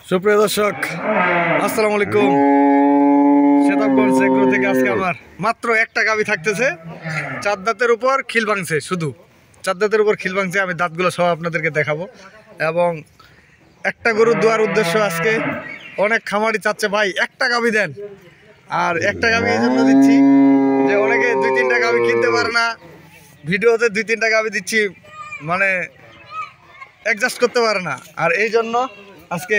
সুপ্রিয় দর্শক, আসসালামু আলাইকুম। সেতাবগঞ্জ এগ্রো থেকে আজকে আমার মাত্র একটা গাভী থাকতেছে। চার দাঁতের উপর খিল ভাঙছে, শুধু চার দাঁতের উপর খিল ভাঙছে। আমি দাঁতগুলো সব আপনাদেরকে দেখাবো। এবং একটা গরু দেওয়ার উদ্দেশ্য, আজকে অনেক খামারি চাচ্ছে ভাই একটা গাভী দেন। আর একটা গাভী এই জন্য দিচ্ছি যে অনেকে 2-3টা গাভী কিনতে পারে না, ভিডিওতে 2-3টা গাভী দিচ্ছি, মানে অ্যাডজাস্ট করতে পারে না। আর এই জন্য আজকে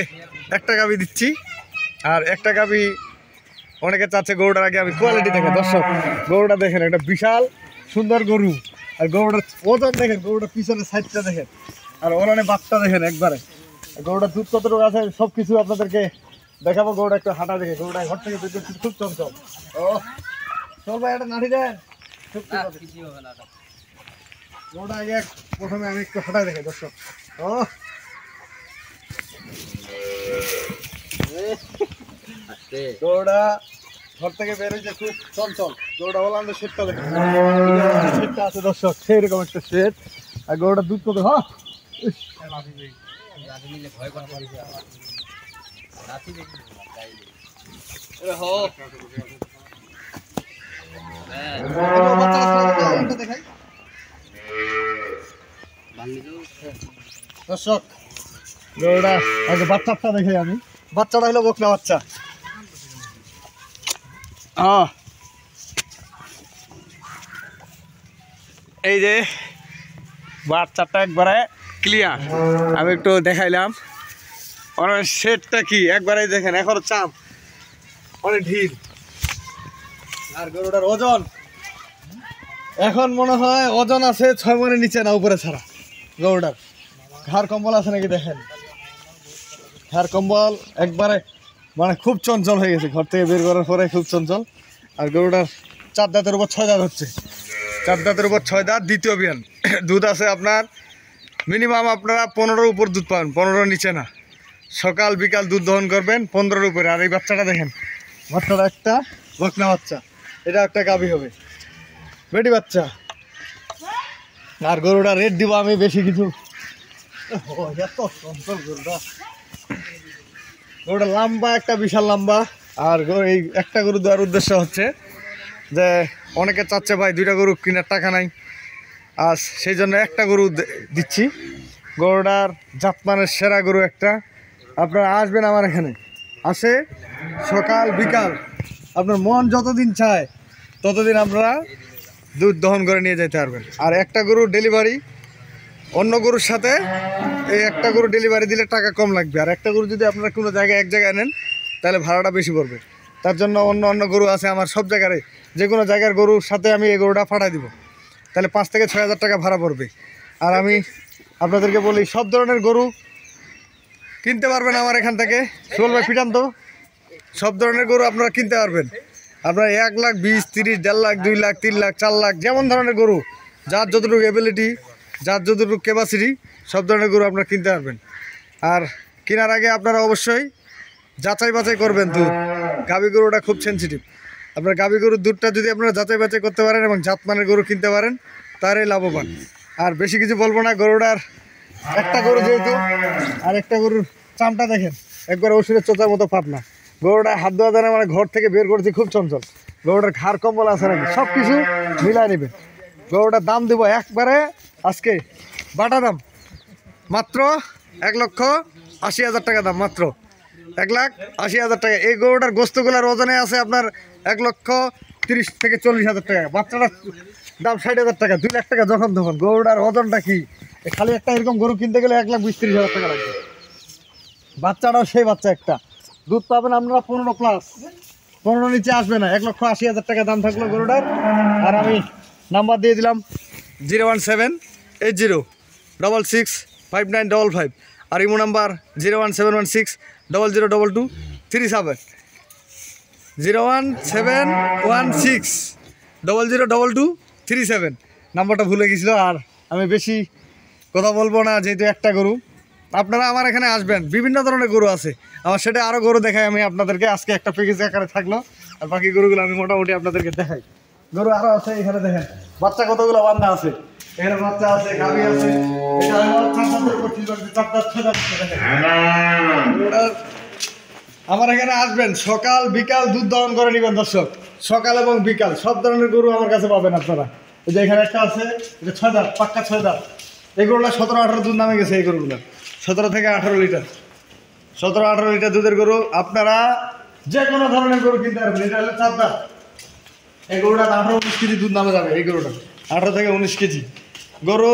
একটা গাভী দিচ্ছি। আর একটা গাভী অনেকে চাচ্ছে। গরুটার আগে আমি কোয়ালিটি দেখেন দর্শক, গরুটা দেখেন, একটা বিশাল সুন্দর গরু। আর গরুটার ওজন দেখেন, গরুটার পিছনের সাইডটা দেখেন, আর ওরানে বাচ্চা দেখেন একবারে। গরুটার দুধ কতটুকু আছে সব কিছু আপনাদেরকে দেখাবো। গরুটা একটু হাঁটা দেখে, গরুটা ঘর থেকে খুব চঞ্চল। ও চল ভাই, একটা নাড়ি দেন। গরুটা আগে প্রথমে আমি একটু হাঁটা দেখে দর্শক। ও গরুটা ঘর থেকে বের হয়েছে খুব চঞ্চল। গরুটা বললাম তো শেডটা দেখেন, শেডটা আছে দর্শক, সেরকম একটা শেড। আর গরুটা দুধ কত দর্শক। গরুটা আগে বাচ্চাটা দেখে আমি, বাচ্চাটা হলো বকনা বাচ্চা। এই যে বাচ্চাটা একবারে ক্লিয়ার, আমি একটু দেখাইলাম। অনেক শেডটা কি একবারে দেখেন, এখনো চাপ অনেক ঢিল। আর গরুটার ওজন এখন মনে হয় ওজন আছে 6 মণের নিচে, না উপরে ছাড়া। গরুটার ঘাড় কম্বল আছে নাকি দেখেন, ঘাড় কম্বল একবারে মানে খুব চঞ্চল হয়ে গেছে, ঘর থেকে বের করার পরে খুব চঞ্চল। আর গরুটার 4 দাঁতের উপর 6 দাঁত হচ্ছে, 4 দাঁতের উপর 6 দাঁত, দ্বিতীয় বিয়ান। দুধ আছে আপনার মিনিমাম, আপনারা 15-র উপর দুধ পাবেন, 15-র নিচে না। সকাল বিকাল দুধ দহন করবেন 15-র উপরে। আর এই বাচ্চাটা দেখেন, বাচ্চাটা একটা বকনা বাচ্চা, এটা একটা গাভী হবে, বেটি বাচ্চা। আর গরুটা রেট দিব আমি বেশি কিছু। এত চঞ্চল গরুটা, গরুটা লম্বা, একটা বিশাল লম্বা। আর এই একটা গরু দেওয়ার উদ্দেশ্য হচ্ছে যে অনেকে চাচ্ছে ভাই 2টা গরু কেনার টাকা নাই, আর সেই জন্য একটা গরু দিচ্ছি। গরুটার জাতমানের সেরা গরু একটা। আপনারা আসবেন আমার এখানে, আসে সকাল বিকাল, আপনার মন যতদিন চায় ততদিন আপনারা দুধ দহন করে নিয়ে যেতে পারবেন। আর একটা গরু ডেলিভারি অন্য গরুর সাথে, এই একটা গরু ডেলিভারি দিলে টাকা কম লাগবে। আর একটা গরু যদি আপনারা কোনো জায়গায় এক জায়গায় নেন তাহলে ভাড়াটা বেশি পড়বে। তার জন্য অন্য গরু আছে আমার সব জায়গায়, যে কোনো জায়গার গরুর সাথে আমি এই গরুটা পাঠাই দিব, তাহলে 5 থেকে 6 হাজার টাকা ভাড়া পড়বে। আর আমি আপনাদেরকে বলি, সব ধরনের গরু কিনতে পারবেন আমার এখান থেকে। সোল ভাই ফিটান তো, সব ধরনের গরু আপনারা কিনতে পারবেন। আপনারা 1 লাখ 20, 30, 1.5 লাখ, 2 লাখ, 3 লাখ, 4 লাখ, যেমন ধরনের গরু, যার যতটুকু এবিলিটি, যার যতটুকু ক্যাপাসিটি, সব ধরনের গরু আপনারা কিনতে পারবেন। আর কেনার আগে আপনারা অবশ্যই যাচাই বাছাই করবেন দুধ। গাভী গরুটা খুব সেনসিটিভ। আপনার গাভী গরুর দুধটা যদি আপনারা যাচাই বাছাই করতে পারেন এবং জাতমানের গরু কিনতে পারেন, তারাই লাভবান। আর বেশি কিছু বলবো না। গরুটার একটা গরু যেহেতু, আর একটা গরুর চামটা দেখেন একবার ওষুধের চোচার মতো পাতলা। গরুটা হাত দেওয়া যায় না, মানে ঘর থেকে বের করছি খুব চঞ্চল। গরুটার ঘাড় কম্বল আছে নাকি সব কিছু মিলাই নেবেন। গরুটার দাম দেবো একবারে আজকে বাটা দাম, মাত্র 1,80,000 টাকা দাম, মাত্র 1,80,000 টাকা। এই গরুটার গোস্তগুলার ওজনে আছে আপনার 1,30,000 থেকে 40,000 টাকা। বাচ্চাটার দাম 60,000 টাকা, 2 লাখ টাকা যখন তখন। গরুটার ওজনটা কি, খালি একটা এরকম গরু কিনতে গেলে 1,20,000-30,000 টাকা লাগবে। বাচ্চাটাও সেই বাচ্চা একটা, দুধ পাবেন আপনারা 15 প্লাস, 15 নিচে আসবে না। 1,80,000 টাকা দাম থাকলো গরুটার। আর আমি নাম্বার দিয়ে দিলাম 01780665955, আর ইমো নাম্বার 01716002237, 01716002237। নাম্বারটা ভুলে গেছিল। আর আমি বেশি কথা বলবো না, যেহেতু একটা গরু। আপনারা আমার এখানে আসবেন, বিভিন্ন ধরনের গরু আছে আমার, সেটা আরও গরু দেখাই আমি আপনাদেরকে। আজকে একটা প্যাকেজ আকারে থাকলো, আর বাকি গরুগুলো আমি মোটামুটি আপনাদেরকে দেখাই। গরু আরো আছে, এখানে দেখেন বাচ্চা কতগুলো বান্ধা আছে, এখানে বাচ্চা আছে, গাভী আছে। এটা আমার চার দাঁত ছয় দাঁত দেখেন। আমার এখানে আসবেন, সকাল বিকাল দুধ দহন করে নেবেন দর্শক, সকাল এবং বিকাল সব ধরনের গরু আমার কাছে পাবেন আপনারা। এই যে এখানে একটা আছে, এটা 6 দাঁত, পাক্কা 6 দাঁত। এই গরুটা 17-18 দুধ নামে গেছে, এই গরুগুলো 17 থেকে 18 লিটার, 17-18 লিটার দুধের গরু। আপনারা যে কোনো ধরনের গরু কিনতে পারবেন। এটা হলো 4 দাঁত, এই গরুটা 18-19 কেজি দুধ নামে যাবে। এই গরুটা 18 থেকে 19 কেজি গরু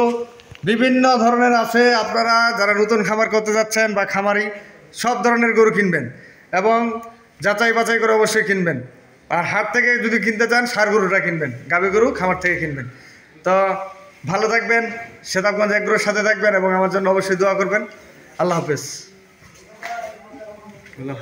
বিভিন্ন ধরনের আছে। আপনারা যারা নতুন খামার করতে যাচ্ছেন বা খামারি, সব ধরনের গরু কিনবেন এবং যাচাই বাছাই করে অবশ্যই কিনবেন। আর হাট থেকে যদি কিনতে চান ষাঁড় গরুটা কিনবেন, গাভী গরু খামার থেকে কিনবেন। তো ভালো থাকবেন, সেতাবগঞ্জ এগ্রোর সাথে থাকবেন এবং আমার জন্য অবশ্যই দোয়া করবেন। আল্লাহ হাফেজ। আল্লাহ